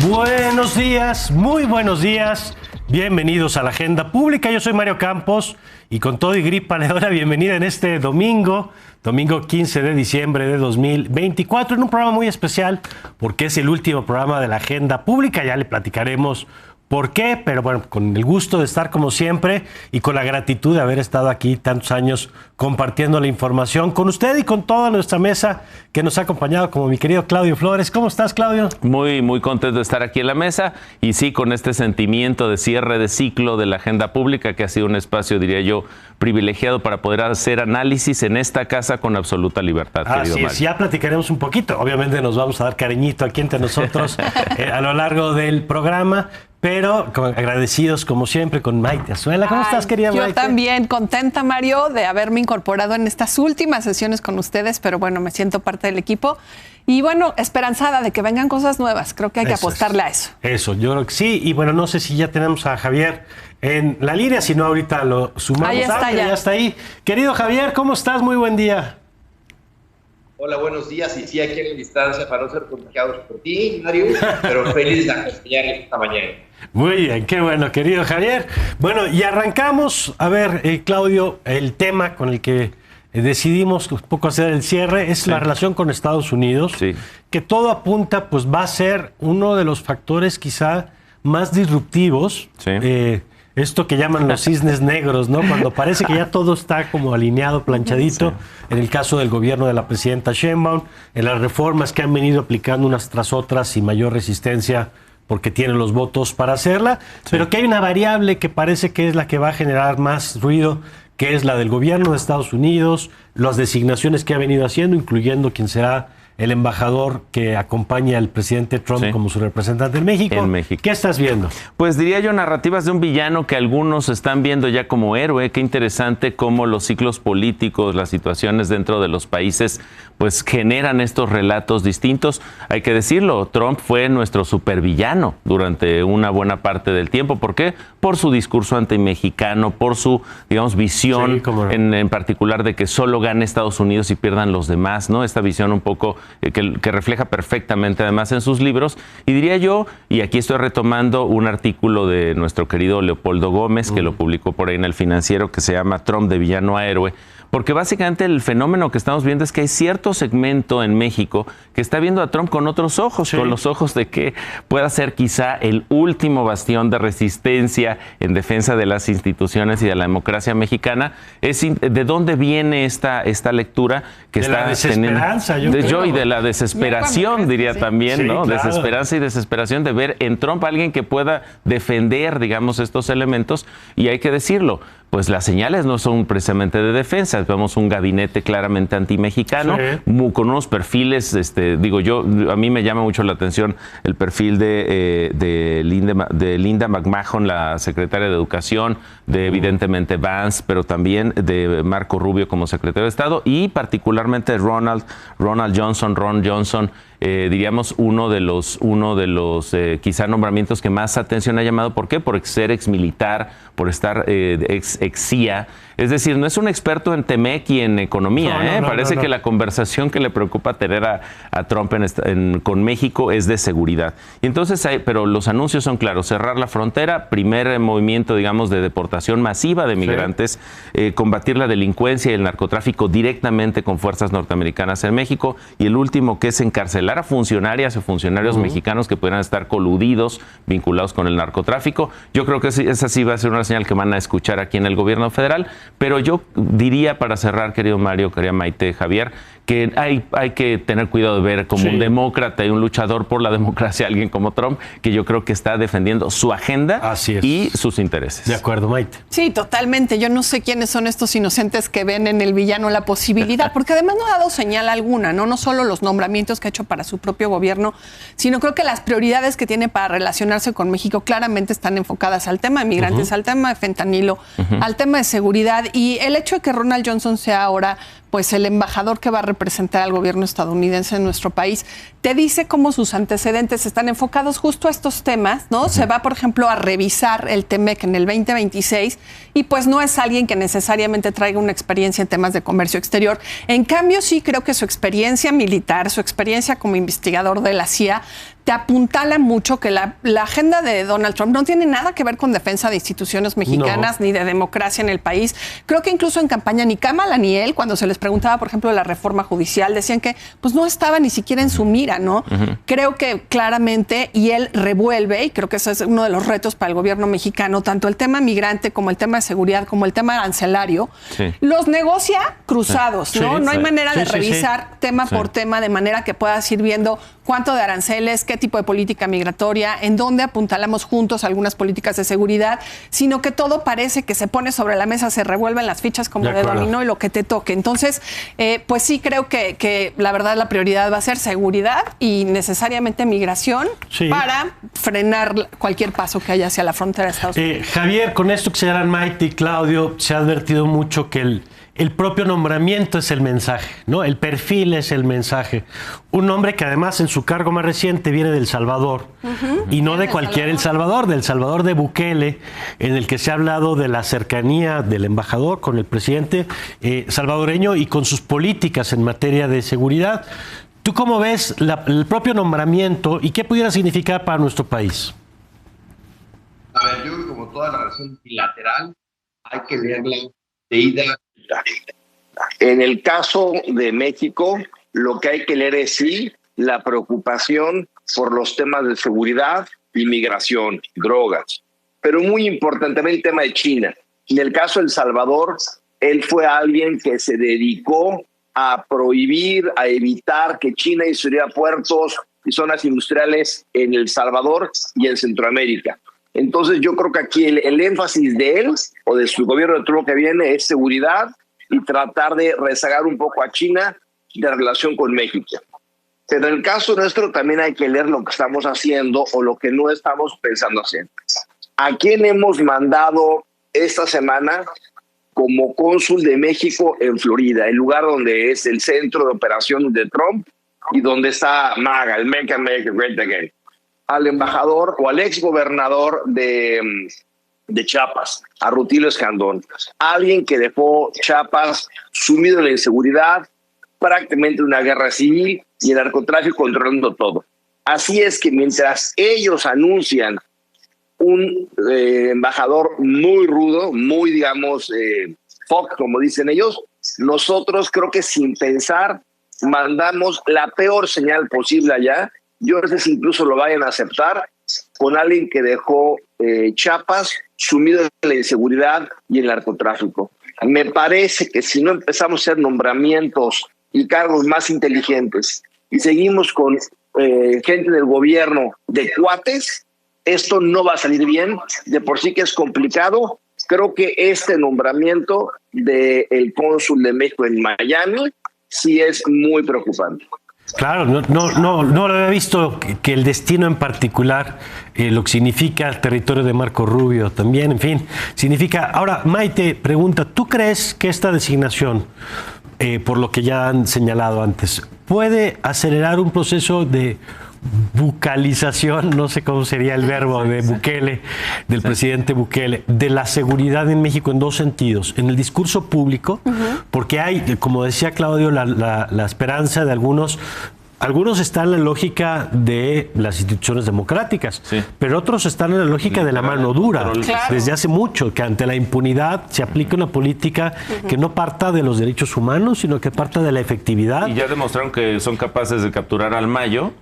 Buenos días, muy buenos días. Bienvenidos a la Agenda Pública. Yo soy Mario Campos y con todo y gripa le doy la bienvenida en este domingo 15 de diciembre de 2024, en un programa muy especial porque es el último programa de la Agenda Pública. Ya le platicaremos por qué, pero bueno, con el gusto de estar como siempre y con la gratitud de haber estado aquí tantos años compartiendo la información con usted y con toda nuestra mesa que nos ha acompañado, como mi querido Claudio Flores. ¿Cómo estás, Claudio? Muy contento de estar aquí en la mesa y sí, con este sentimiento de cierre de ciclo de la Agenda Pública, que ha sido un espacio, diría yo, privilegiado para poder hacer análisis en esta casa con absoluta libertad, querido Mario. Ya platicaremos un poquito. Obviamente nos vamos a dar cariñito aquí entre nosotros a lo largo del programa, pero agradecidos como siempre con Maite Azuela. ¿Cómo estás, querida Maite? Yo también contenta, Mario, de haberme incorporado en estas últimas sesiones con ustedes, pero bueno, me siento parte del equipo y bueno, esperanzada de que vengan cosas nuevas. Creo que hay que apostarle a eso. Eso, yo creo que sí. Y bueno, no sé si ya tenemos a Javier en la línea, si no ahorita lo sumamos. Ahí está, ya está ahí. Querido Javier, ¿cómo estás? Muy buen día. Hola, buenos días. Y sí, aquí en la distancia para no ser contagiados por ti, Mario, pero feliz de acompañarles esta mañana. Muy bien, qué bueno, querido Javier. Bueno, y arrancamos, a ver, Claudio, el tema con el que decidimos un poco hacer el cierre es la relación con Estados Unidos, que todo apunta, pues va a ser uno de los factores quizá más disruptivos. Esto que llaman los cisnes negros, ¿no? Cuando parece que ya todo está como alineado, planchadito, en el caso del gobierno de la presidenta Sheinbaum, en las reformas que han venido aplicando unas tras otras sin mayor resistencia porque tienen los votos para hacerla, pero que hay una variable que parece que es la que va a generar más ruido, que es la del gobierno de Estados Unidos, las designaciones que ha venido haciendo, incluyendo quien será el embajador que acompaña al presidente Trump como su representante en México. ¿Qué estás viendo? Pues diría yo narrativas de un villano que algunos están viendo ya como héroe. Qué interesante cómo los ciclos políticos, las situaciones dentro de los países, pues generan estos relatos distintos. Hay que decirlo, Trump fue nuestro supervillano durante una buena parte del tiempo. ¿Por qué? Por su discurso antimexicano, por su, digamos, visión en particular de que solo gane Estados Unidos y pierdan los demás, ¿no? Esta visión un poco que refleja perfectamente además en sus libros. Y diría yo, y aquí estoy retomando un artículo de nuestro querido Leopoldo Gómez, que lo publicó por ahí en El Financiero, que se llama Trump de villano a héroe, porque básicamente el fenómeno que estamos viendo es que hay cierto segmento en México que está viendo a Trump con otros ojos, con los ojos de que pueda ser quizá el último bastión de resistencia en defensa de las instituciones y de la democracia mexicana. ¿De dónde viene esta lectura que está desesperanza, teniendo? Y de la desesperación, diría también, ¿no? Claro. Desesperanza y desesperación de ver en Trump a alguien que pueda defender, digamos, estos elementos. Y hay que decirlo, pues las señales no son precisamente de defensa. Vemos un gabinete claramente antimexicano, con unos perfiles, a mí me llama mucho la atención el perfil de Linda McMahon, la secretaria de Educación, de evidentemente Vance, pero también de Marco Rubio como secretario de Estado y particularmente Ron Johnson, diríamos uno de los quizá nombramientos que más atención ha llamado. ¿Por qué? Por ser exmilitar, por estar ex CIA. Es decir, no es un experto en Temec y en economía. Parece que la conversación que le preocupa tener a Trump con México es de seguridad. Y entonces, pero los anuncios son claros: cerrar la frontera, primer movimiento, digamos, de deportación masiva de migrantes, combatir la delincuencia y el narcotráfico directamente con fuerzas norteamericanas en México, y el último, que es encarcelar a funcionarias o funcionarios mexicanos que pudieran estar coludidos, vinculados con el narcotráfico. Yo creo que esa sí va a ser una señal que van a escuchar aquí en el gobierno federal. Pero yo diría, para cerrar, querido Mario, querida Maite, Javier, que hay que tener cuidado de ver como un demócrata y un luchador por la democracia alguien como Trump, que yo creo que está defendiendo su agenda y sus intereses. De acuerdo, Maite. Sí, totalmente. Yo no sé quiénes son estos inocentes que ven en el villano la posibilidad, porque además no ha dado señal alguna, ¿no? No solo los nombramientos que ha hecho para su propio gobierno, sino creo que las prioridades que tiene para relacionarse con México claramente están enfocadas al tema de migrantes, al tema de fentanilo, al tema de seguridad. Y el hecho de que Ronald Johnson sea ahora pues el embajador que va a representar al gobierno estadounidense en nuestro país, te dice cómo sus antecedentes están enfocados justo a estos temas, ¿no? Se va, por ejemplo, a revisar el TEMEC en el 2026 y pues no es alguien que necesariamente traiga una experiencia en temas de comercio exterior. En cambio, sí creo que su experiencia militar, su experiencia como investigador de la CIA, te apuntala mucho que la agenda de Donald Trump no tiene nada que ver con defensa de instituciones mexicanas ni de democracia en el país. Creo que incluso en campaña ni Kamala ni él, cuando se les preguntaba, por ejemplo, de la reforma judicial, decían que pues no estaba ni siquiera en su mira, ¿no? Creo que claramente, y él revuelve, y creo que ese es uno de los retos para el gobierno mexicano, tanto el tema migrante como el tema de seguridad, como el tema arancelario, los negocia cruzados, ¿no? No hay manera de revisar tema por tema de manera que puedas ir viendo cuánto de aranceles, qué tipo de política migratoria, en dónde apuntalamos juntos algunas políticas de seguridad, sino que todo parece que se pone sobre la mesa, se revuelven las fichas como de dominó y lo que te toque. Entonces, pues sí creo que la verdad la prioridad va a ser seguridad y necesariamente migración para frenar cualquier paso que haya hacia la frontera de Estados Unidos. Javier, con esto que señalan Maite y Claudio, se ha advertido mucho que el propio nombramiento es el mensaje, ¿no? El perfil es el mensaje. Un hombre que además en su cargo más reciente viene del Salvador, y no de cualquier El Salvador, del Salvador de Bukele, en el que se ha hablado de la cercanía del embajador con el presidente salvadoreño y con sus políticas en materia de seguridad. ¿Tú cómo ves el propio nombramiento y qué pudiera significar para nuestro país? A ver, yo como toda la relación bilateral, hay que leerla de ida. En el caso de México, lo que hay que leer es sí la preocupación por los temas de seguridad, inmigración, drogas, pero muy importante también el tema de China. En el caso de El Salvador, él fue alguien que se dedicó a prohibir, a evitar que China hiciera puertos y zonas industriales en El Salvador y en Centroamérica. Entonces yo creo que aquí el énfasis de él o de su gobierno de turno que viene es seguridad y tratar de rezagar un poco a China de relación con México. Pero en el caso nuestro también hay que leer lo que estamos haciendo o lo que no estamos pensando hacer. ¿A quién hemos mandado esta semana como cónsul de México en Florida, el lugar donde es el centro de operaciones de Trump y donde está MAGA, el Make America Great Again? Al embajador o al exgobernador de Chiapas, a Rutilio Escandón, alguien que dejó Chiapas sumido en la inseguridad, prácticamente una guerra civil y el narcotráfico controlando todo. Así es que mientras ellos anuncian un embajador muy rudo, muy, digamos, fuck, como dicen ellos, nosotros creo que sin pensar mandamos la peor señal posible allá. Yo no sé si incluso lo vayan a aceptar con alguien que dejó Chiapas sumido en la inseguridad y el narcotráfico. Me parece que si no empezamos a hacer nombramientos y cargos más inteligentes y seguimos con gente del gobierno de cuates, esto no va a salir bien. De por sí que es complicado. Creo que este nombramiento del cónsul de México en Miami sí es muy preocupante. Claro, no lo había visto que el destino en particular, lo que significa el territorio de Marco Rubio también, en fin, significa... Ahora, Maite pregunta, ¿tú crees que esta designación, por lo que ya han señalado antes, puede acelerar un proceso de bucalización, no sé cómo sería el verbo de Bukele, del presidente Bukele, de la seguridad en México en dos sentidos? En el discurso público, porque hay, como decía Claudio, la esperanza de algunos están en la lógica de las instituciones democráticas, pero otros están en la lógica de la mano dura, desde hace mucho, que ante la impunidad se aplica una política que no parta de los derechos humanos, sino que parta de la efectividad. Y ya demostraron que son capaces de capturar al Mayo,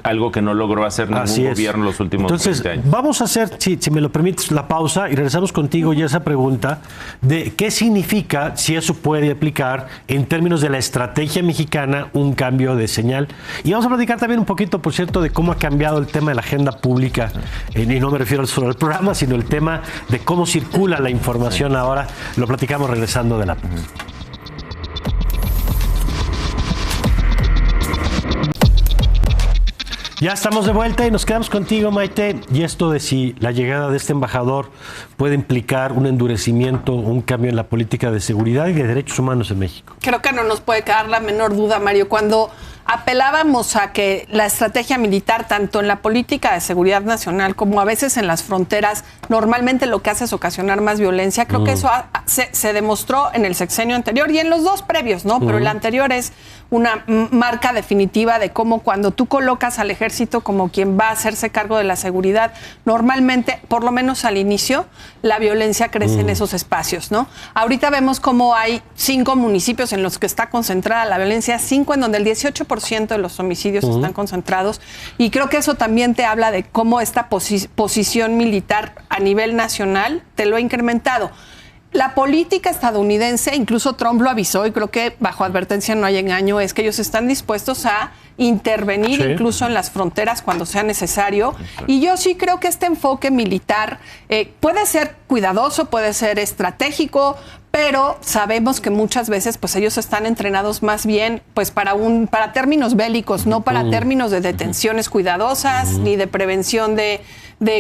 algo que no logró hacer ningún gobierno en los últimos 20 años. Vamos a hacer, si me lo permites, la pausa y regresamos contigo y esa pregunta de qué significa, si eso puede aplicar en términos de la estrategia mexicana, un cambio de señal. Y vamos a platicar también un poquito, por cierto, de cómo ha cambiado el tema de la agenda pública, y no me refiero solo al programa, sino el tema de cómo circula la información ahora. Lo platicamos regresando de la pausa. Ya estamos de vuelta y nos quedamos contigo, Maite. Y esto de si la llegada de este embajador puede implicar un endurecimiento, un cambio en la política de seguridad y de derechos humanos en México. Creo que no nos puede quedar la menor duda, Mario. Cuando apelábamos a que la estrategia militar, tanto en la política de seguridad nacional como a veces en las fronteras, normalmente lo que hace es ocasionar más violencia, creo que eso se demostró en el sexenio anterior y en los dos previos, ¿no? Pero el anterior es una marca definitiva de cómo cuando tú colocas al ejército como quien va a hacerse cargo de la seguridad, normalmente, por lo menos al inicio, la violencia crece en esos espacios, ¿no? Ahorita vemos cómo hay 5 municipios en los que está concentrada la violencia, 5 en donde el 18% de los homicidios están concentrados, y creo que eso también te habla de cómo esta posición militar a nivel nacional te lo ha incrementado. La política estadounidense, incluso Trump lo avisó y creo que bajo advertencia no hay engaño, es que ellos están dispuestos a intervenir incluso en las fronteras cuando sea necesario. Y yo sí creo que este enfoque militar puede ser cuidadoso, puede ser estratégico, pero sabemos que muchas veces pues ellos están entrenados más bien pues para términos bélicos, no para términos de detenciones cuidadosas ni de prevención de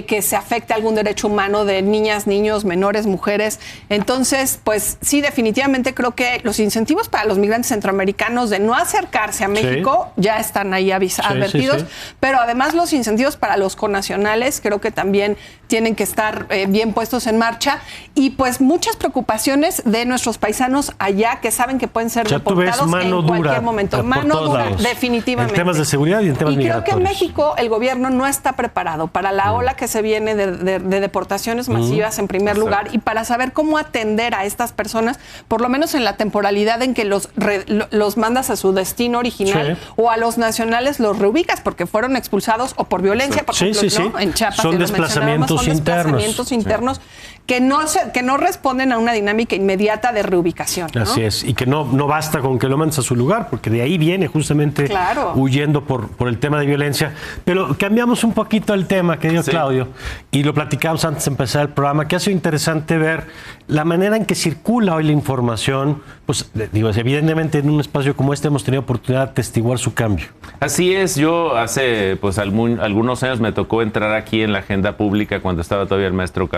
que se afecte algún derecho humano de niñas, niños, menores, mujeres. Entonces, pues sí, definitivamente creo que los incentivos para los migrantes centroamericanos de no acercarse a México ya están ahí advertidos, pero además los incentivos para los connacionales creo que también tienen que estar bien puestos en marcha, y pues muchas preocupaciones de nuestros paisanos allá que saben que pueden ser deportados en cualquier momento. Mano dura, definitivamente. En temas de seguridad y en temas migratorios. Y creo que en México el gobierno no está preparado para la ola que se viene de deportaciones masivas en primer lugar, y para saber cómo atender a estas personas, por lo menos en la temporalidad en que los mandas a su destino original, o a los nacionales los reubicas porque fueron expulsados o por violencia, por ejemplo, ¿no? En Chiapas son desplazamientos internos. Que no responden a una dinámica inmediata de reubicación, ¿no? Así es, y que no basta con que lo mandes a su lugar, porque de ahí viene justamente huyendo por el tema de violencia. Pero cambiamos un poquito el tema, querido Claudio, y lo platicamos antes de empezar el programa, que ha sido interesante ver la manera en que circula hoy la información. Pues digo, evidentemente en un espacio como este hemos tenido oportunidad de atestiguar su cambio. Así es, yo hace pues algunos años me tocó entrar aquí en la agenda pública cuando estaba todavía el maestro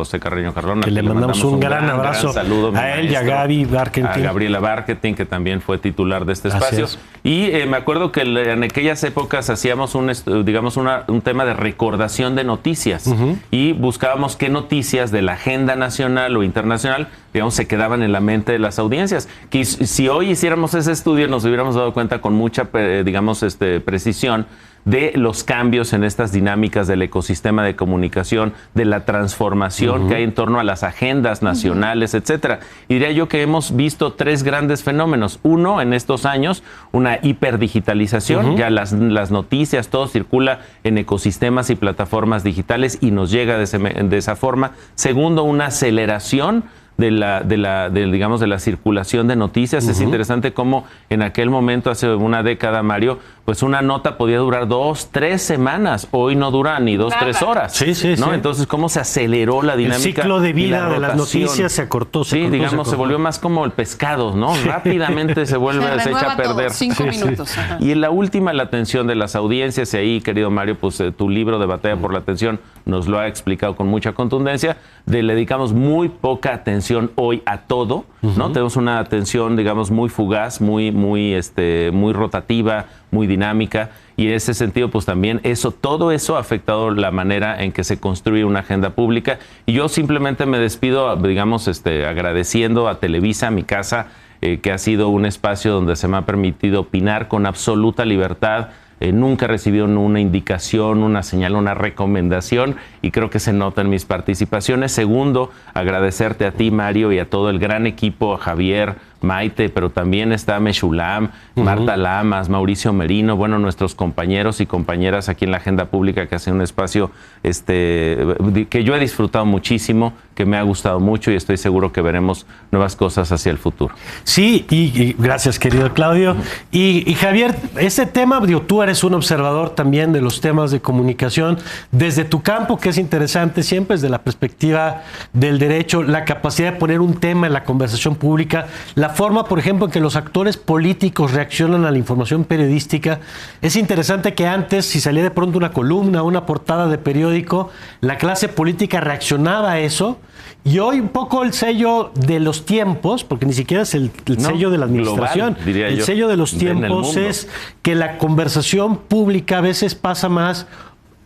José Carreño Carlón. Que le mandamos un gran abrazo gran saludo a él y a Gaby Barkentin. A Gabriela Barkentin, que también fue titular de este espacio. Y me acuerdo que en aquellas épocas hacíamos un tema de recordación de noticias y buscábamos qué noticias de la agenda nacional o internacional, digamos, se quedaban en la mente de las audiencias. Que si hoy hiciéramos ese estudio nos hubiéramos dado cuenta con mucha, precisión de los cambios en estas dinámicas del ecosistema de comunicación, de la transformación que hay en torno a las agendas nacionales, etcétera. Y diría yo que hemos visto 3 grandes fenómenos. Uno, en estos años, una hiperdigitalización. Ya las noticias, todo circula en ecosistemas y plataformas digitales y nos llega de esa forma. Segundo, una aceleración de la circulación de noticias. Es interesante cómo en aquel momento, hace una década, Mario, pues una nota podía durar 2, 3 semanas. Hoy no dura ni 2, 3 horas. ¿No? Entonces, cómo se aceleró la dinámica. El ciclo de vida de las noticias se acortó. Se volvió más como el pescado, ¿no? Rápidamente se echa a perder. 5 minutos. Y en la última, la atención de las audiencias. Y ahí, querido Mario, pues tu libro de Batalla por la Atención nos lo ha explicado con mucha contundencia. Le dedicamos muy poca atención hoy a todo, ¿no? Tenemos una atención, digamos, muy fugaz, muy rotativa, muy dinámica, y en ese sentido, pues también todo eso ha afectado la manera en que se construye una agenda pública. Y yo simplemente me despido, digamos, agradeciendo a Televisa, mi casa, que ha sido un espacio donde se me ha permitido opinar con absoluta libertad. Nunca he recibido una indicación, una señal, una recomendación, y creo que se nota en mis participaciones. Segundo, agradecerte a ti, Mario, y a todo el gran equipo, a Javier, Maite, pero también está Meshulam, Marta Lamas, Mauricio Merino, bueno, nuestros compañeros y compañeras aquí en la agenda pública, que hacen un espacio que yo he disfrutado muchísimo, que me ha gustado mucho, y estoy seguro que veremos nuevas cosas hacia el futuro. Sí, y gracias, querido Claudio. Y Javier, este tema, tú eres un observador también de los temas de comunicación desde tu campo, que es interesante siempre desde la perspectiva del derecho, la capacidad de poner un tema en la conversación pública, la forma, por ejemplo, en que los actores políticos reaccionan a la información periodística. Es interesante que antes, si salía de pronto una columna, una portada de periódico, la clase política reaccionaba a eso. Y hoy un poco el sello de los tiempos, porque ni siquiera es el sello de la administración, global, diría el yo, sello de los tiempos es que la conversación pública a veces pasa más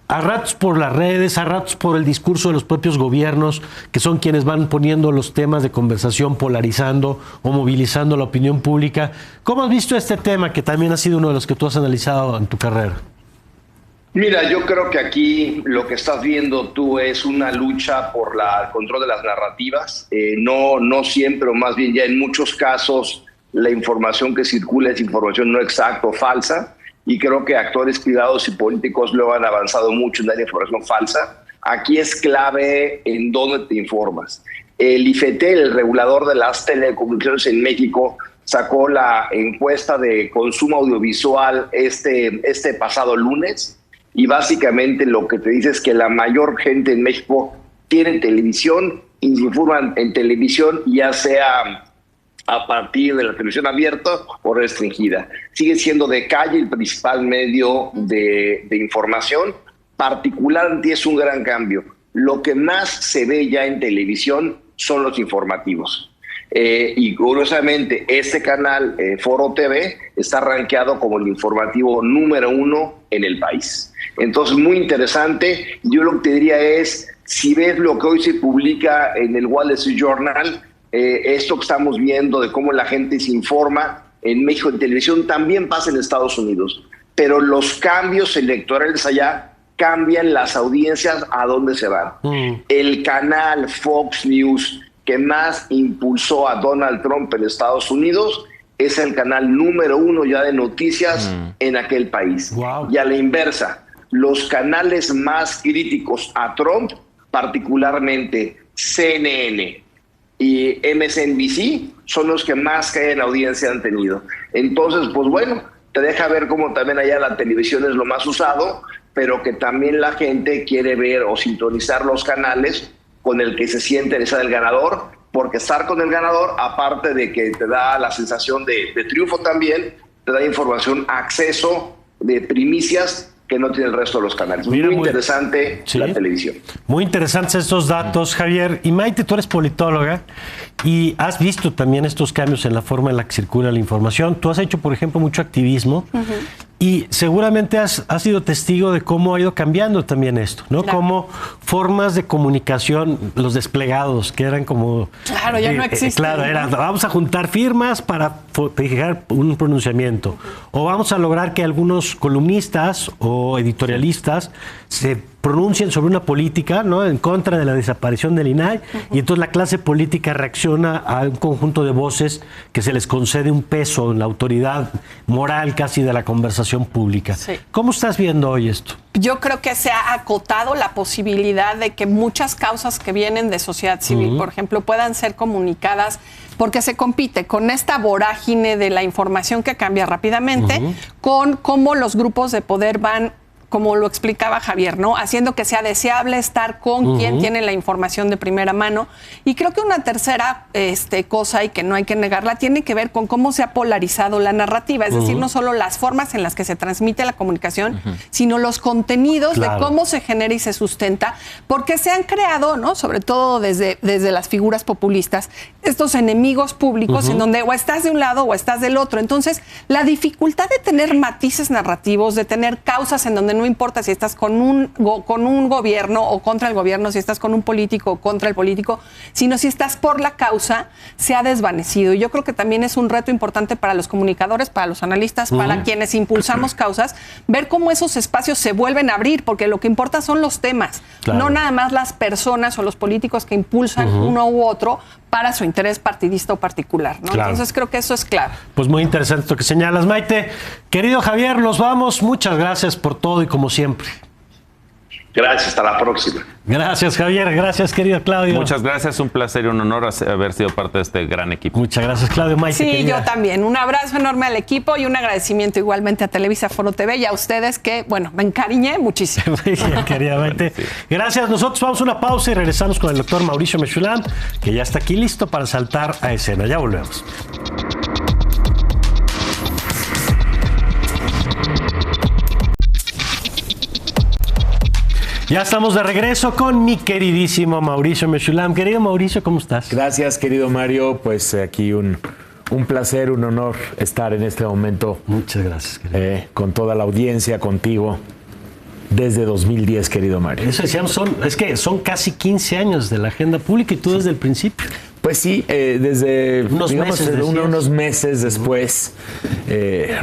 a ratos por las redes, a ratos por el discurso de los propios gobiernos, que son quienes van poniendo los temas de conversación, polarizando o movilizando la opinión pública. ¿Cómo has visto este tema, que también ha sido uno de los que tú has analizado en tu carrera? Mira, yo creo que aquí lo que estás viendo tú es una lucha por el control de las narrativas. No siempre, o más bien ya en muchos casos, la información que circula es información no exacta o falsa. Y creo que actores privados y políticos luego han avanzado mucho en dar información falsa. Aquí es clave en dónde te informas. El IFETEL, el regulador de las telecomunicaciones en México, sacó la encuesta de consumo audiovisual este pasado lunes, y básicamente lo que te dice es que la mayor gente en México tiene televisión y se informan en televisión, ya sea a partir de la televisión abierta o restringida. Sigue siendo de calle el principal medio de información. Particularmente es un gran cambio. Lo que más se ve ya en televisión son los informativos. Y curiosamente, este canal, Foro TV, está rankeado como el informativo número 1 en el país. Entonces, muy interesante. Yo lo que te diría es, si ves lo que hoy se publica en el Wall Street Journal, esto que estamos viendo de cómo la gente se informa en México en televisión también pasa en Estados Unidos, pero los cambios electorales allá cambian las audiencias a dónde se van. El canal Fox News que más impulsó a Donald Trump en Estados Unidos es el canal número 1 ya de noticias en aquel país. Wow. Y a la inversa, los canales más críticos a Trump, particularmente CNN y MSNBC, son los que más caen en audiencia han tenido. Entonces, pues bueno, te deja ver cómo también allá la televisión es lo más usado, pero que también la gente quiere ver o sintonizar los canales con el que se siente el ganador, porque estar con el ganador, aparte de que te da la sensación de triunfo también, te da información, acceso de primicias que no tiene el resto de los canales. Mira, muy interesante la televisión. Muy interesantes estos datos, Javier. Y Maite, tú eres politóloga y has visto también estos cambios en la forma en la que circula la información. Tú has hecho, por ejemplo, mucho activismo y seguramente has sido testigo de cómo ha ido cambiando también esto, ¿no? Claro. Cómo formas de comunicación, los desplegados, que eran como... Claro, ya no existen. Claro, era, vamos a juntar firmas para fijar un pronunciamiento. O vamos a lograr que algunos columnistas o editorialistas se pronuncien sobre una política, ¿no?, en contra de la desaparición del INAI, y entonces la clase política reacciona a un conjunto de voces que se les concede un peso en la autoridad moral casi de la conversación pública. Sí. ¿Cómo estás viendo hoy esto? Yo creo que se ha acotado la posibilidad de que muchas causas que vienen de sociedad civil, por ejemplo, puedan ser comunicadas, porque se compite con esta vorágine de la información que cambia rápidamente, con cómo los grupos de poder van, como lo explicaba Javier, ¿no?, haciendo que sea deseable estar con quien tiene la información de primera mano. Y creo que una tercera cosa, y que no hay que negarla, tiene que ver con cómo se ha polarizado la narrativa. Es decir, no solo las formas en las que se transmite la comunicación, sino los contenidos, de cómo se genera y se sustenta, porque se han creado, ¿no?, sobre todo desde las figuras populistas, estos enemigos públicos en donde o estás de un lado o estás del otro. Entonces, la dificultad de tener matices narrativos, de tener causas en donde no importa si estás con un gobierno o contra el gobierno, si estás con un político o contra el político, sino si estás por la causa, se ha desvanecido. Y yo creo que también es un reto importante para los comunicadores, para los analistas, para quienes impulsamos causas, ver cómo esos espacios se vuelven a abrir, porque lo que importa son los temas, no nada más las personas o los políticos que impulsan uno u otro para su interés partidista o particular, ¿no? Entonces creo que eso es clave. Pues muy interesante esto que señalas, Maite. Querido Javier, nos vamos. Muchas gracias por todo y como siempre. Gracias, hasta la próxima. Gracias, Javier. Gracias, querido Claudio. Muchas gracias, un placer y un honor haber sido parte de este gran equipo. Muchas gracias, Claudio. Maite, sí, querida. yo también. Un abrazo enorme al equipo y un agradecimiento igualmente a Televisa Foro TV y a ustedes que, bueno, me encariñé muchísimo. Querida Maite. Gracias. Nosotros vamos a una pausa y regresamos con el doctor Mauricio Mechulam, que ya está aquí listo para saltar a escena. Ya volvemos. Ya estamos de regreso con mi queridísimo Mauricio Mechulam. Querido Mauricio, ¿cómo estás? Gracias, querido Mario. Pues aquí un placer, un honor estar en este momento. Muchas gracias, querido. Con toda la audiencia, contigo, desde 2010, querido Mario. Eso decíamos, es que son casi 15 años de la agenda pública y tú desde el principio. Pues sí, desde unos meses después.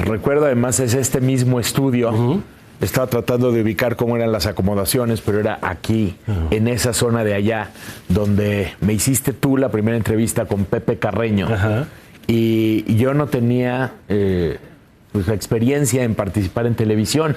Recuerdo además es este mismo estudio. Estaba tratando de ubicar cómo eran las acomodaciones, pero era aquí, en esa zona de allá, donde me hiciste tú la primera entrevista con Pepe Carreño. Y yo no tenía pues, experiencia en participar en televisión,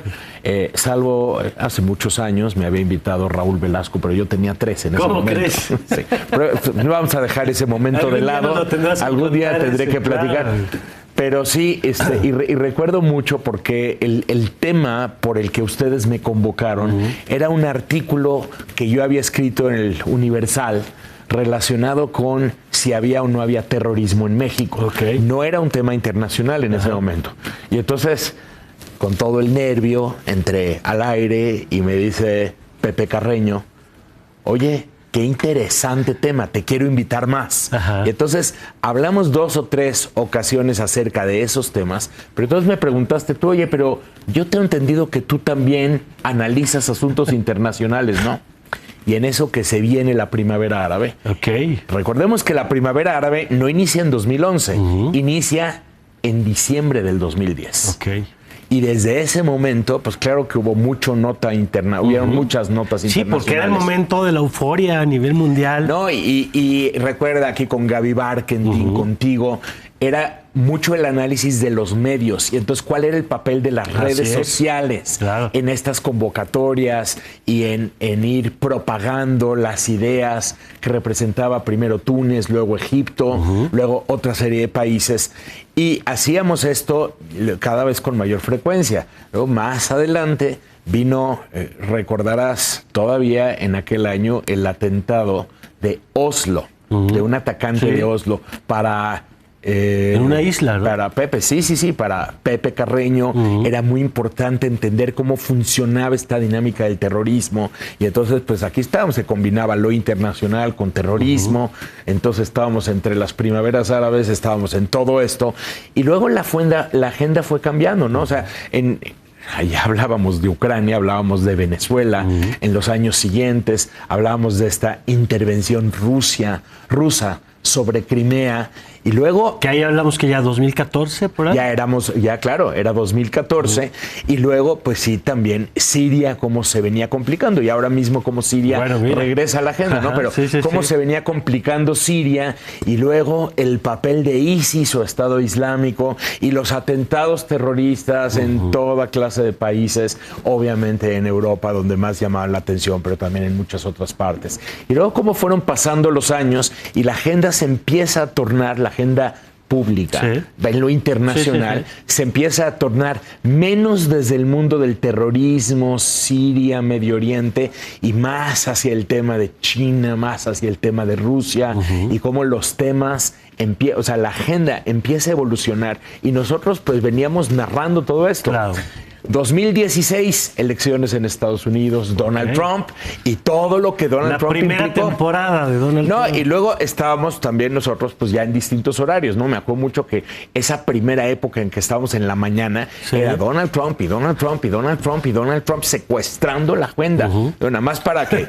salvo hace muchos años me había invitado Raúl Velasco, pero yo tenía 13 en ese momento. ¿Cómo crees? Sí. Pero no vamos a dejar ese momento de lado. Algún día tendré que platicar. Claro. Pero sí, y recuerdo mucho porque el tema por el que ustedes me convocaron era un artículo que yo había escrito en el Universal relacionado con si había o no había terrorismo en México. No era un tema internacional en ese momento. Y entonces, con todo el nervio, entré al aire y me dice Pepe Carreño, oye, qué interesante tema, te quiero invitar más. Y entonces hablamos 2 o 3 ocasiones acerca de esos temas, pero entonces me preguntaste tú, oye, pero yo tengo entendido que tú también analizas asuntos internacionales, ¿no? Y en eso que se viene la Primavera Árabe. Recordemos que la Primavera Árabe no inicia en 2011, inicia en diciembre del 2010. Y desde ese momento, pues claro que hubo mucha nota interna, hubieron muchas notas internacionales. Sí, porque era el momento de la euforia a nivel mundial. No, y recuerda aquí con Gaby Barkentin, contigo, era mucho el análisis de los medios. Y entonces, ¿cuál era el papel de las redes sociales en estas convocatorias y en ir propagando las ideas que representaba primero Túnez, luego Egipto, luego otra serie de países? Y hacíamos esto cada vez con mayor frecuencia. Luego, más adelante, vino, recordarás todavía en aquel año, el atentado de Oslo, de un atacante de Oslo para... en una isla, ¿no? Para Pepe, para Pepe Carreño era muy importante entender cómo funcionaba esta dinámica del terrorismo. Y entonces, pues aquí estábamos, se combinaba lo internacional con terrorismo. Entonces estábamos entre las primaveras árabes, estábamos en todo esto. Y luego la agenda fue cambiando, ¿no? O sea, allá hablábamos de Ucrania, hablábamos de Venezuela en los años siguientes, hablábamos de esta intervención rusa sobre Crimea. Y luego... Que ahí hablamos que ya 2014, por ahí. Claro, era 2014. Y luego, pues sí, también Siria, cómo se venía complicando. Y ahora mismo cómo Siria regresa a la agenda, ¿no? Pero cómo se venía complicando Siria. Y luego el papel de ISIS o Estado Islámico y los atentados terroristas en toda clase de países. Obviamente en Europa, donde más llamaban la atención, pero también en muchas otras partes. Y luego cómo fueron pasando los años y la agenda se empieza a tornar, la agenda pública, en lo internacional, se empieza a tornar menos desde el mundo del terrorismo, Siria, Medio Oriente, y más hacia el tema de China, más hacia el tema de Rusia, y cómo los temas, o sea, la agenda empieza a evolucionar, y nosotros pues veníamos narrando todo esto. 2016, elecciones en Estados Unidos, Donald Trump y todo lo que Donald Trump implicó. La primera temporada de Donald Trump. Y luego estábamos también nosotros pues ya en distintos horarios, ¿no? Me acuerdo mucho que esa primera época en que estábamos en la mañana era Donald Trump y Donald Trump y Donald Trump y Donald Trump secuestrando la agenda. Nada más para que...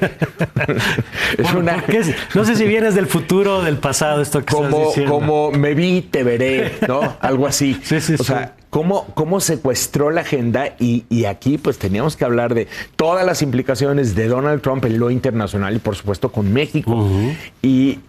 No sé si vienes del futuro o del pasado esto que estás diciendo. Como me vi, te veré, ¿no? Algo así. O sea, cómo secuestró la agenda y aquí pues teníamos que hablar de todas las implicaciones de Donald Trump en lo internacional y por supuesto con México. Y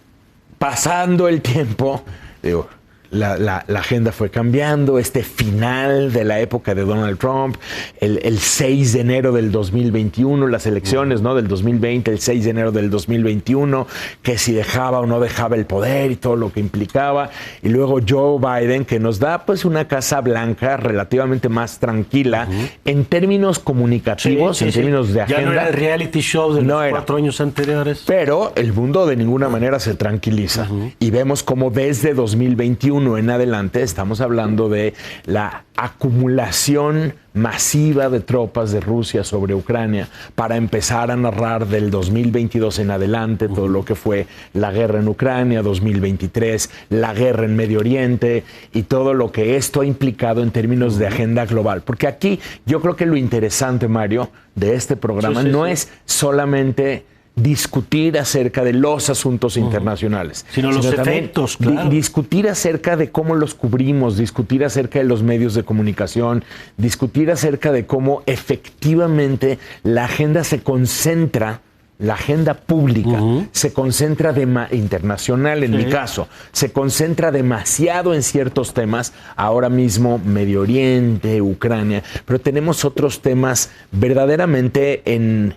pasando el tiempo, digo, la agenda fue cambiando, este final de la época de Donald Trump, el 6 de enero del 2021, las elecciones, ¿no? Del 2020, el 6 de enero del 2021, que si dejaba o no dejaba el poder y todo lo que implicaba, y luego Joe Biden, que nos da pues una Casa Blanca relativamente más tranquila en términos comunicativos, en términos de agenda. Ya no era el reality show de los 4 años anteriores. Pero el mundo de ninguna manera se tranquiliza. Y vemos como desde 2021 en adelante estamos hablando de la acumulación masiva de tropas de Rusia sobre Ucrania para empezar a narrar del 2022 en adelante todo lo que fue la guerra en Ucrania, 2023, la guerra en Medio Oriente y todo lo que esto ha implicado en términos de agenda global. Porque aquí yo creo que lo interesante, Mario, de este programa no es solamente discutir acerca de los asuntos internacionales, sino los efectos, claro. Discutir acerca de cómo los cubrimos, discutir acerca de los medios de comunicación, discutir acerca de cómo efectivamente la agenda se concentra, la agenda pública se concentra internacional en mi caso, se concentra demasiado en ciertos temas, ahora mismo Medio Oriente, Ucrania, pero tenemos otros temas verdaderamente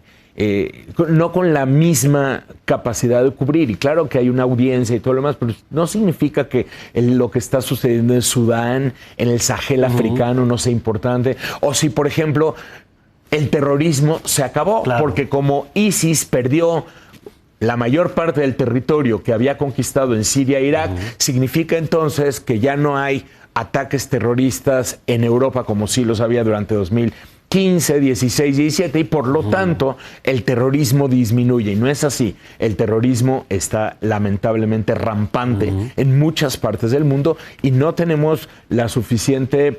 no con la misma capacidad de cubrir. Y claro que hay una audiencia y todo lo demás, pero no significa que lo que está sucediendo en Sudán, en el Sahel africano, no sea importante. O si, por ejemplo, el terrorismo se acabó, porque como ISIS perdió la mayor parte del territorio que había conquistado en Siria e Irak, significa entonces que ya no hay ataques terroristas en Europa como sí los había durante 2015, 16, 17 y por lo tanto el terrorismo disminuye y no es así. El terrorismo está lamentablemente rampante en muchas partes del mundo y no tenemos el suficiente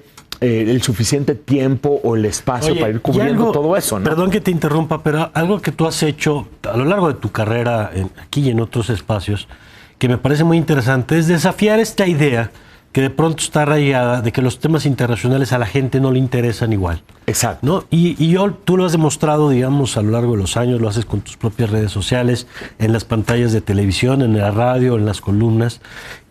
tiempo o el espacio para ir cubriendo todo eso, ¿no? Perdón que te interrumpa, pero algo que tú has hecho a lo largo de tu carrera aquí y en otros espacios que me parece muy interesante es desafiar esta idea que de pronto está arraigada de que los temas internacionales a la gente no le interesan igual. Exacto. ¿No? Y tú lo has demostrado, digamos, a lo largo de los años, lo haces con tus propias redes sociales, en las pantallas de televisión, en la radio, en las columnas,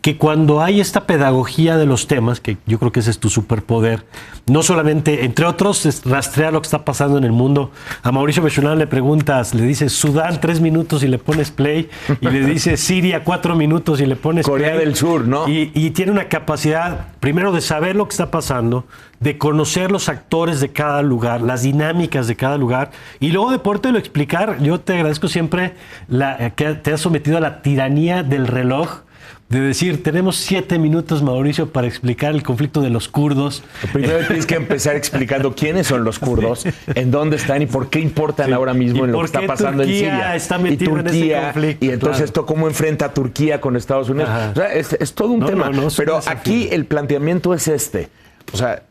que cuando hay esta pedagogía de los temas, que yo creo que ese es tu superpoder, no solamente, entre otros, es rastrear lo que está pasando en el mundo. A Mauricio Mecholán le preguntas, le dices Sudán 3 minutos y le pones play, y le dices Siria 4 minutos y le pones Corea play. del Sur, ¿no? Y tiene una capacidad, primero, de saber lo que está pasando, de conocer los actores de cada lugar, las dinámicas de cada lugar, y luego de podértelo explicar. Yo te agradezco siempre que te has sometido a la tiranía del reloj, de decir, tenemos 7 minutos, Mauricio, para explicar el conflicto de los kurdos. Primero tienes que empezar explicando quiénes son los kurdos, en dónde están y por qué importan ahora mismo en lo que está pasando Turquía en Siria. Está metido en ese conflicto, y entonces esto cómo enfrenta a Turquía con Estados Unidos. O sea, es todo un tema. Pero aquí el planteamiento es este. O sea,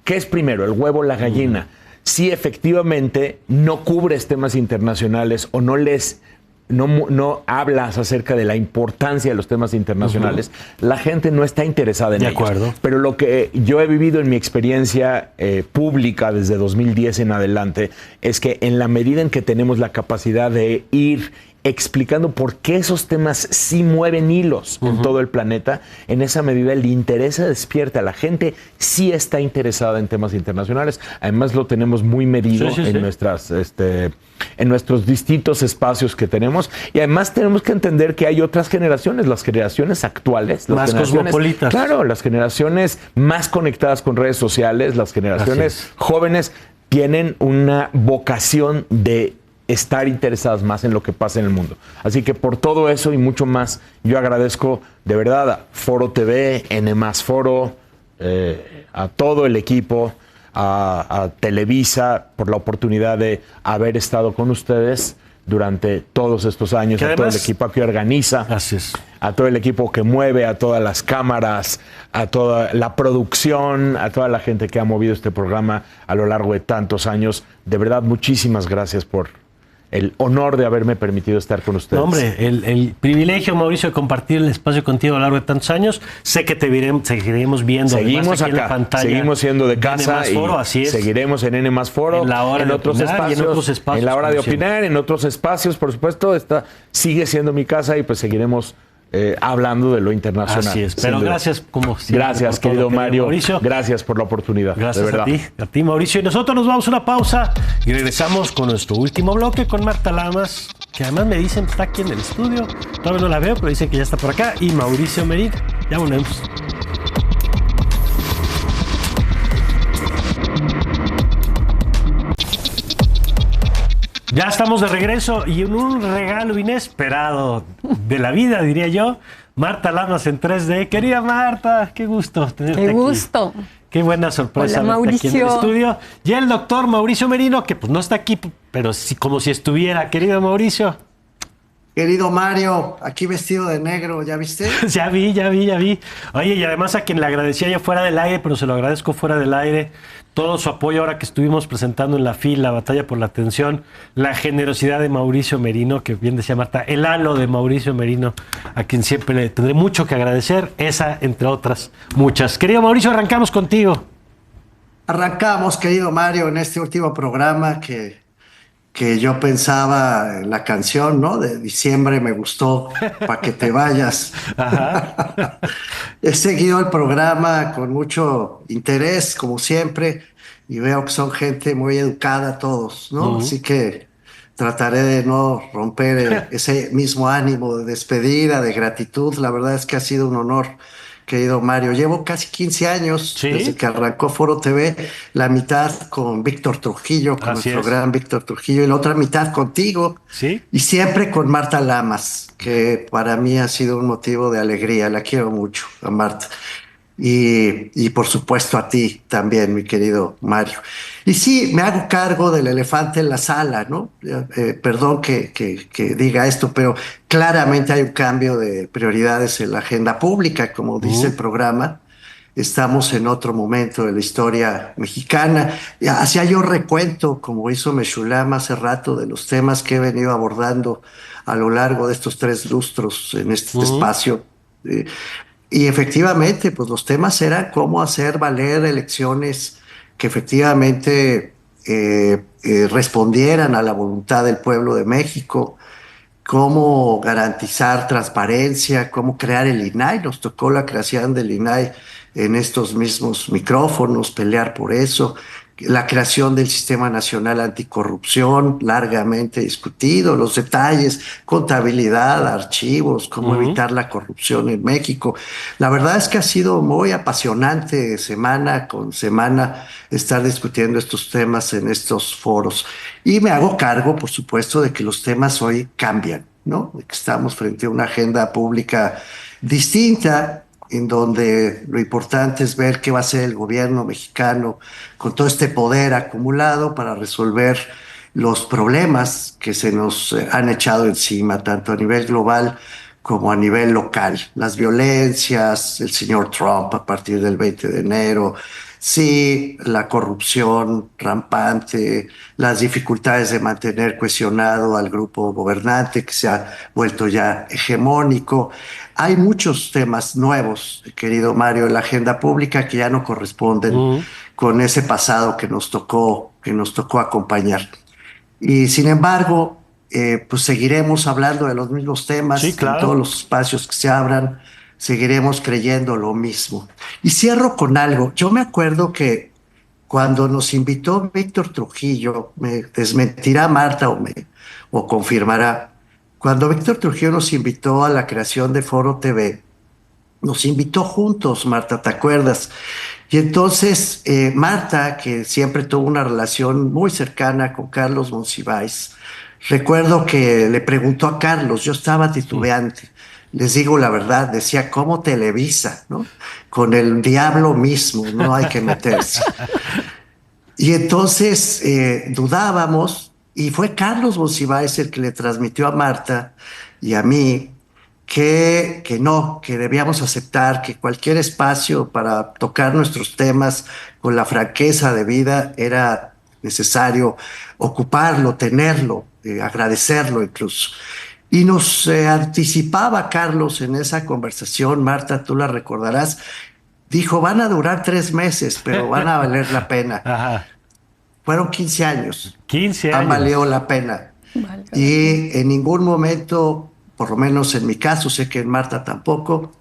¿qué es primero, el huevo o la gallina? Si efectivamente no cubres temas internacionales o no hablas acerca de la importancia de los temas internacionales, la gente no está interesada en ellos. De acuerdo. Pero lo que yo he vivido en mi experiencia pública desde 2010 en adelante es que en la medida en que tenemos la capacidad de ir explicando por qué esos temas sí mueven hilos en todo el planeta, en esa medida el interés se despierta. La gente sí está interesada en temas internacionales. Además lo tenemos muy medido en nuestros distintos espacios que tenemos. Y además tenemos que entender que hay otras generaciones, las generaciones actuales. Las más cosmopolitas. Claro, las generaciones más conectadas con redes sociales, las generaciones jóvenes tienen una vocación de estar interesadas más en lo que pasa en el mundo. Así que por todo eso y mucho más, yo agradezco de verdad a Foro TV, N+ Foro, a todo el equipo, a Televisa, por la oportunidad de haber estado con ustedes durante todos estos años, a todo el equipo que organiza, a todo el equipo que mueve, a todas las cámaras, a toda la producción, a toda la gente que ha movido este programa a lo largo de tantos años. De verdad, muchísimas gracias por el honor de haberme permitido estar con ustedes. No, hombre, el privilegio, Mauricio, de compartir el espacio contigo a lo largo de tantos años. Sé que seguiremos viendo. Seguimos acá, en la pantalla, seguimos siendo de casa Foro, así es. Seguiremos en N+ Foro, en la hora en de otros opinar, espacios, y en otros espacios, en la hora de opinar, en otros espacios, por supuesto. Sigue siendo mi casa y pues seguiremos hablando de lo internacional. Así es, pero gracias como siempre. Gracias, querido Mario. Mauricio. Gracias por la oportunidad. Gracias de verdad. A ti, Mauricio. Y nosotros nos vamos a una pausa y regresamos con nuestro último bloque con Marta Lamas, que además me dicen que está aquí en el estudio. Todavía no la veo, pero dicen que ya está por acá. Y Mauricio Merín. Ya volvemos. Ya estamos de regreso y en un regalo inesperado de la vida, diría yo, Marta Lamas en 3D. Querida Marta, qué gusto tenerte aquí. Qué gusto. Qué buena sorpresa verte aquí en el estudio. Y el doctor Mauricio Merino, que pues no está aquí, pero sí, como si estuviera. Querido Mauricio. Querido Mario, aquí vestido de negro, ¿ya viste? Ya vi. Oye, y además a quien le agradecía ya fuera del aire, pero se lo agradezco fuera del aire, todo su apoyo ahora que estuvimos presentando en la FIL, la batalla por la atención, la generosidad de Mauricio Merino, que bien decía Marta, el halo de Mauricio Merino, a quien siempre le tendré mucho que agradecer, esa entre otras muchas. Querido Mauricio, arrancamos contigo. Arrancamos, querido Mario, en este último programa que yo pensaba en la canción, ¿no? De diciembre me gustó, pa' que te vayas. Ajá. He seguido el programa con mucho interés, como siempre, y veo que son gente muy educada todos, ¿no? Así que trataré de no romper ese mismo ánimo de despedida, de gratitud. La verdad es que ha sido un honor, querido Mario. Llevo casi 15 años desde que arrancó Foro TV, la mitad con Víctor Trujillo, con nuestro gran Víctor Trujillo, y la otra mitad contigo, y siempre con Marta Lamas, que para mí ha sido un motivo de alegría. La quiero mucho, a Marta. Y por supuesto a ti también, mi querido Mario. Y sí, me hago cargo del elefante en la sala, ¿no? Perdón que diga esto, pero claramente hay un cambio de prioridades en la agenda pública, como dice el programa. Estamos en otro momento de la historia mexicana. Hacía yo recuento, como hizo Meshulam hace rato, de los temas que he venido abordando a lo largo de estos 3 lustros en este espacio. Y efectivamente, pues los temas eran cómo hacer valer elecciones que efectivamente respondieran a la voluntad del pueblo de México, cómo garantizar transparencia, cómo crear el INAI. Nos tocó la creación del INAI en estos mismos micrófonos, pelear por eso. La creación del Sistema Nacional Anticorrupción, largamente discutido, los detalles, contabilidad, archivos, cómo evitar la corrupción en México. La verdad es que ha sido muy apasionante semana con semana estar discutiendo estos temas en estos foros. Y me hago cargo, por supuesto, de que los temas hoy cambian, ¿no? De que estamos frente a una agenda pública distinta, en donde lo importante es ver qué va a hacer el gobierno mexicano con todo este poder acumulado para resolver los problemas que se nos han echado encima, tanto a nivel global como a nivel local. Las violencias, el señor Trump a partir del 20 de enero, sí, la corrupción rampante, las dificultades de mantener cohesionado al grupo gobernante que se ha vuelto ya hegemónico. Hay muchos temas nuevos, querido Mario, en la agenda pública que ya no corresponden con ese pasado que nos tocó acompañar. Y sin embargo, pues seguiremos hablando de los mismos temas en todos los espacios que se abran, seguiremos creyendo lo mismo. Y cierro con algo. Yo me acuerdo que cuando nos invitó Víctor Trujillo, me desmentirá Marta o confirmará, cuando Víctor Trujillo nos invitó a la creación de Foro TV, nos invitó juntos, Marta, ¿te acuerdas? Y entonces Marta, que siempre tuvo una relación muy cercana con Carlos Monsiváis, recuerdo que le preguntó a Carlos, yo estaba titubeante, les digo la verdad, decía, ¿cómo Televisa? ¿No? Con el diablo mismo, no hay que meterse. Y entonces dudábamos, y fue Carlos Monsiváis el que le transmitió a Marta y a mí que debíamos aceptar que cualquier espacio para tocar nuestros temas con la franqueza debida era necesario ocuparlo, tenerlo, agradecerlo incluso. Y nos anticipaba Carlos en esa conversación, Marta, tú la recordarás, dijo, van a durar 3 meses, pero van a valer la pena. Ajá. Fueron 15 años. 15 años. Han valido la pena. Y en ningún momento por lo menos en mi caso, sé que en Marta tampoco,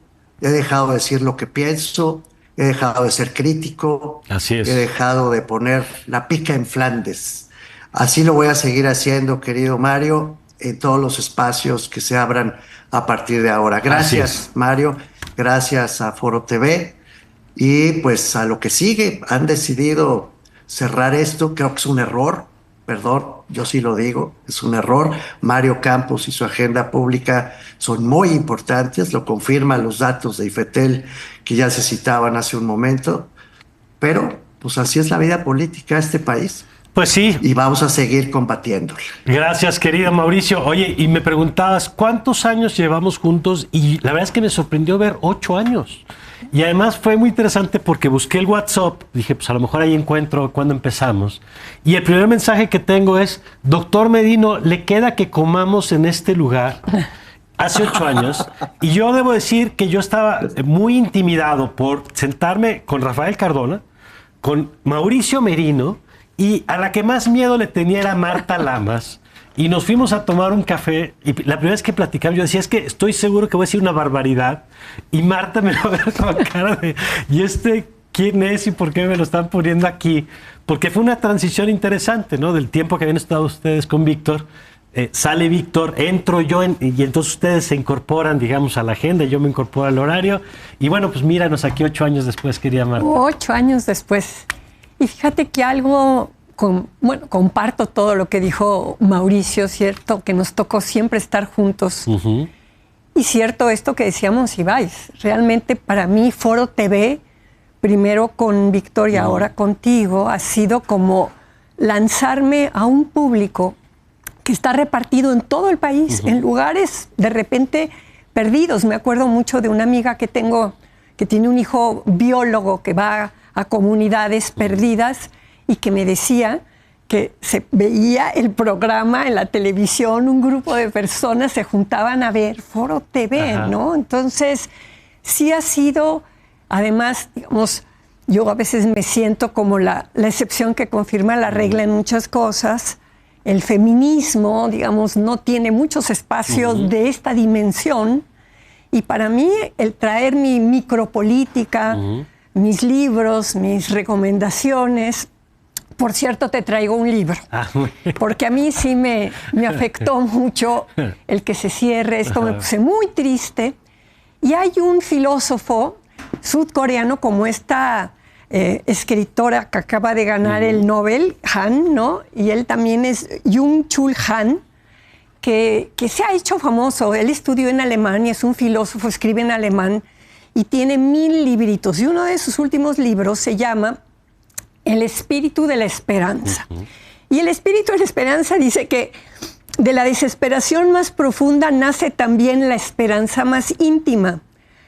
he dejado de decir lo que pienso, he dejado de ser crítico, Así es. He dejado de poner la pica en Flandes. Así lo voy a seguir haciendo, querido Mario, en todos los espacios que se abran a partir de ahora. Gracias, Mario, gracias a Foro TV y pues a lo que sigue. Han decidido cerrar esto, creo que es un error, perdón, yo sí lo digo, es un error. Mario Campos y su agenda pública son muy importantes, lo confirman los datos de IFETEL que ya se citaban hace un momento, pero pues así es la vida política de este país. Pues sí. Y vamos a seguir combatiéndolo. Gracias, querido Mauricio. Oye, y me preguntabas, ¿cuántos años llevamos juntos? Y la verdad es que me sorprendió ver 8 años. Y además fue muy interesante porque busqué el WhatsApp, dije, pues a lo mejor ahí encuentro cuando empezamos. Y el primer mensaje que tengo es, doctor Medino, ¿le queda que comamos en este lugar? Hace 8 años. Y yo debo decir que yo estaba muy intimidado por sentarme con Rafael Cardona, con Mauricio Merino, y a la que más miedo le tenía era Marta Lamas. Y nos fuimos a tomar un café. Y la primera vez que platicamos, yo decía, es que estoy seguro que voy a decir una barbaridad. Y Marta me lo ve con cara de, ¿y quién es y por qué me lo están poniendo aquí? Porque fue una transición interesante, ¿no? Del tiempo que habían estado ustedes con Víctor. Sale Víctor, entro yo y entonces ustedes se incorporan, digamos, a la agenda, yo me incorporo al horario. Y bueno, pues míranos aquí 8 años después, querida Marta. 8 años después. Y fíjate que comparto todo lo que dijo Mauricio, cierto, que nos tocó siempre estar juntos. Uh-huh. Y cierto esto que decía Monsiváis, realmente para mí Foro TV, primero con Víctor y ahora contigo, ha sido como lanzarme a un público que está repartido en todo el país, en lugares de repente perdidos. Me acuerdo mucho de una amiga que tengo, que tiene un hijo biólogo que va a comunidades perdidas y que me decía que se veía el programa en la televisión, un grupo de personas se juntaban a ver Foro TV, ¿no? Entonces, sí ha sido, además, digamos, yo a veces me siento como la excepción que confirma la regla en muchas cosas. El feminismo, digamos, no tiene muchos espacios de esta dimensión. Y para mí, el traer mi micropolítica, mis libros, mis recomendaciones. Por cierto, te traigo un libro, porque a mí sí me afectó mucho el que se cierre esto, me puse muy triste. Y hay un filósofo sudcoreano como esta escritora que acaba de ganar el Nobel, Han, ¿no? Y él también es Byung-Chul Han, que se ha hecho famoso. Él estudió en Alemania, es un filósofo, escribe en alemán, y tiene 1000 libritos. Y uno de sus últimos libros se llama El espíritu de la esperanza. Y el espíritu de la esperanza dice que de la desesperación más profunda nace también la esperanza más íntima.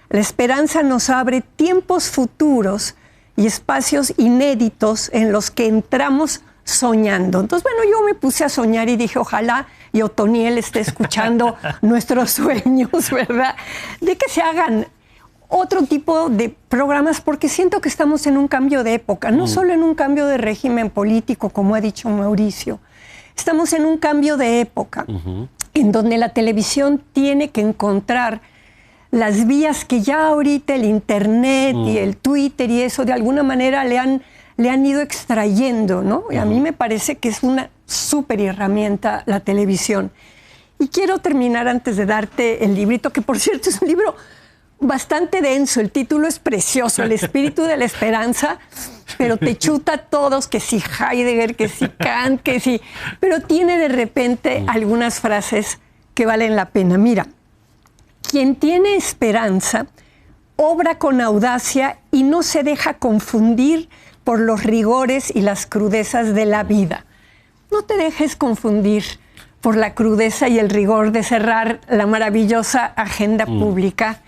La esperanza nos abre tiempos futuros y espacios inéditos en los que entramos soñando. Entonces, bueno, yo me puse a soñar y dije, ojalá y Otoniel esté escuchando nuestros sueños, ¿verdad? De que se hagan otro tipo de programas, porque siento que estamos en un cambio de época, no solo en un cambio de régimen político, como ha dicho Mauricio, estamos en un cambio de época en donde la televisión tiene que encontrar las vías que ya ahorita el internet y el Twitter y eso de alguna manera le han ido extrayendo, ¿no? Y a mí me parece que es una súper herramienta la televisión. Y quiero terminar antes de darte el librito, que por cierto es un libro bastante denso, el título es precioso, El espíritu de la esperanza, pero te chuta todos, que si Heidegger, que si Kant, que si... Pero tiene de repente algunas frases que valen la pena. Mira, quien tiene esperanza obra con audacia y no se deja confundir por los rigores y las crudezas de la vida. No te dejes confundir por la crudeza y el rigor de cerrar la maravillosa agenda pública.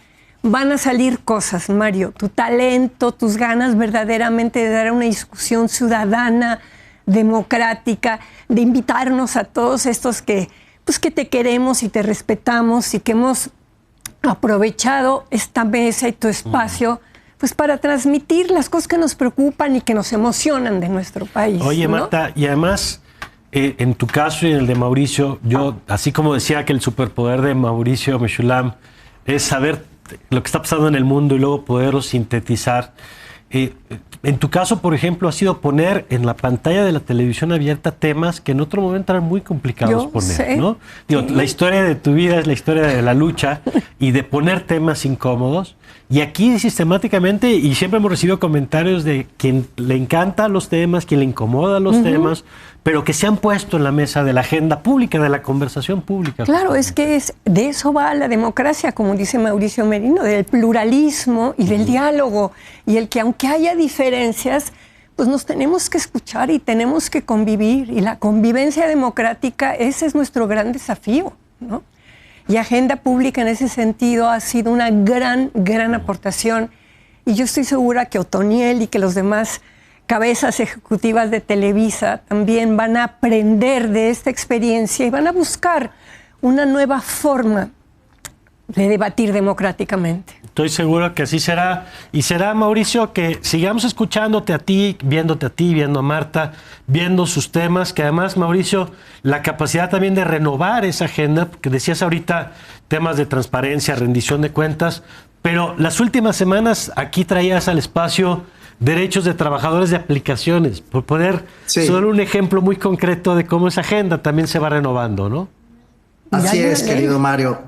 Van a salir cosas, Mario, tu talento, tus ganas verdaderamente de dar una discusión ciudadana, democrática, de invitarnos a todos estos que te queremos y te respetamos y que hemos aprovechado esta mesa y tu espacio pues para transmitir las cosas que nos preocupan y que nos emocionan de nuestro país. Oye, ¿no? Marta, y además en tu caso y en el de Mauricio, yo, así como decía que el superpoder de Mauricio Meshulam es saber lo que está pasando en el mundo y luego poderlo sintetizar. En tu caso, por ejemplo, ha sido poner en la pantalla de la televisión abierta temas que en otro momento eran muy complicados poner, ¿no? Digo, la historia de tu vida es la historia de la lucha y de poner temas incómodos. Y aquí sistemáticamente, y siempre hemos recibido comentarios de quien le encantan los temas, quien le incomoda los temas, pero que se han puesto en la mesa de la agenda pública, de la conversación pública. Claro, es que de eso va la democracia, como dice Mauricio Merino, del pluralismo y del diálogo. Y el que aunque haya diferencias, pues nos tenemos que escuchar y tenemos que convivir. Y la convivencia democrática, ese es nuestro gran desafío, ¿no? Y Agenda Pública en ese sentido ha sido una gran aportación. Y yo estoy segura que Otoniel y que los demás cabezas ejecutivas de Televisa también van a aprender de esta experiencia y van a buscar una nueva forma de debatir democráticamente. Estoy seguro que así será. Y será, Mauricio, que sigamos escuchándote a ti, viendo a Marta, viendo sus temas, que además, Mauricio, la capacidad también de renovar esa agenda, porque decías ahorita temas de transparencia, rendición de cuentas, pero las últimas semanas aquí traías al espacio derechos de trabajadores de aplicaciones, por poner solo un ejemplo muy concreto de cómo esa agenda también se va renovando, ¿no? Así es, querido Mario.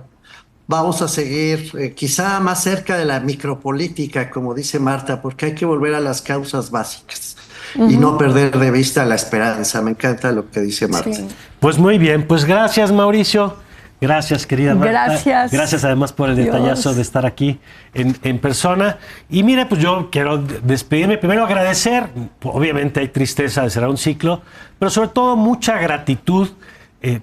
Vamos a seguir quizá más cerca de la micropolítica, como dice Marta, porque hay que volver a las causas básicas y no perder de vista la esperanza. Me encanta lo que dice Marta. Sí. Pues muy bien, pues gracias, Mauricio. Gracias, querida Marta. Gracias además por el detallazo de estar aquí en persona. Y mira, pues yo quiero despedirme. Primero agradecer, obviamente hay tristeza de cerrar un ciclo, pero sobre todo mucha gratitud.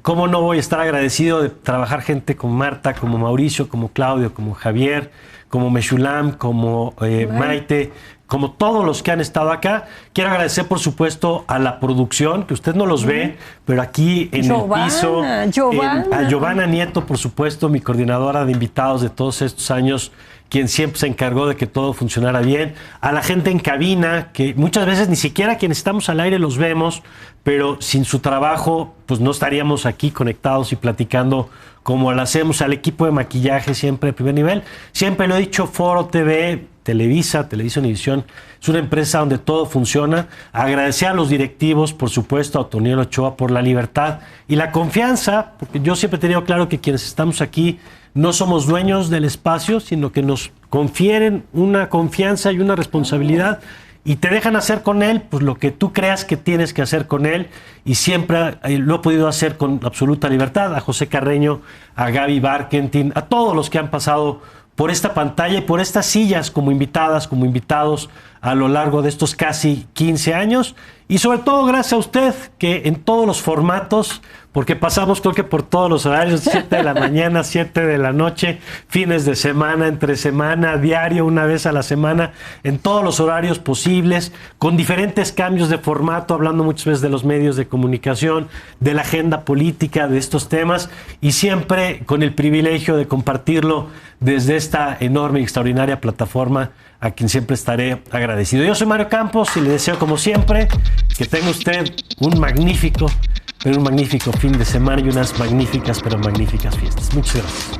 ¿Cómo no voy a estar agradecido de trabajar gente como Marta, como Mauricio, como Claudio, como Javier, como Meshulam, como Maite, como todos los que han estado acá? Quiero agradecer, por supuesto, a la producción, que usted no los ve, pero aquí en el piso, a Giovanna Nieto, por supuesto, mi coordinadora de invitados de todos estos años, quien siempre se encargó de que todo funcionara bien, a la gente en cabina, que muchas veces ni siquiera quienes estamos al aire los vemos, pero sin su trabajo pues no estaríamos aquí conectados y platicando como lo hacemos, al equipo de maquillaje siempre de primer nivel. Siempre lo he dicho, Foro TV, Televisa, Televisa Univisión, es una empresa donde todo funciona. Agradecer a los directivos, por supuesto, a Otoniel Ochoa por la libertad y la confianza, porque yo siempre he tenido claro que quienes estamos aquí no somos dueños del espacio, sino que nos confieren una confianza y una responsabilidad y te dejan hacer con él pues lo que tú creas que tienes que hacer con él, y siempre lo he podido hacer con absoluta libertad. A José Carreño, a Gaby Barkentin, a todos los que han pasado por esta pantalla y por estas sillas como invitadas, como invitados a lo largo de estos casi 15 años. Y sobre todo gracias a usted, que en todos los formatos, porque pasamos creo que por todos los horarios, 7 de la mañana, 7 de la noche, fines de semana, entre semana, diario, una vez a la semana, en todos los horarios posibles, con diferentes cambios de formato, hablando muchas veces de los medios de comunicación, de la agenda política, de estos temas, y siempre con el privilegio de compartirlo desde esta enorme y extraordinaria plataforma, a quien siempre estaré agradecido. Yo soy Mario Campos y le deseo, como siempre, que tenga usted un magnífico fin de semana y unas magníficas, pero magníficas fiestas. Muchas gracias.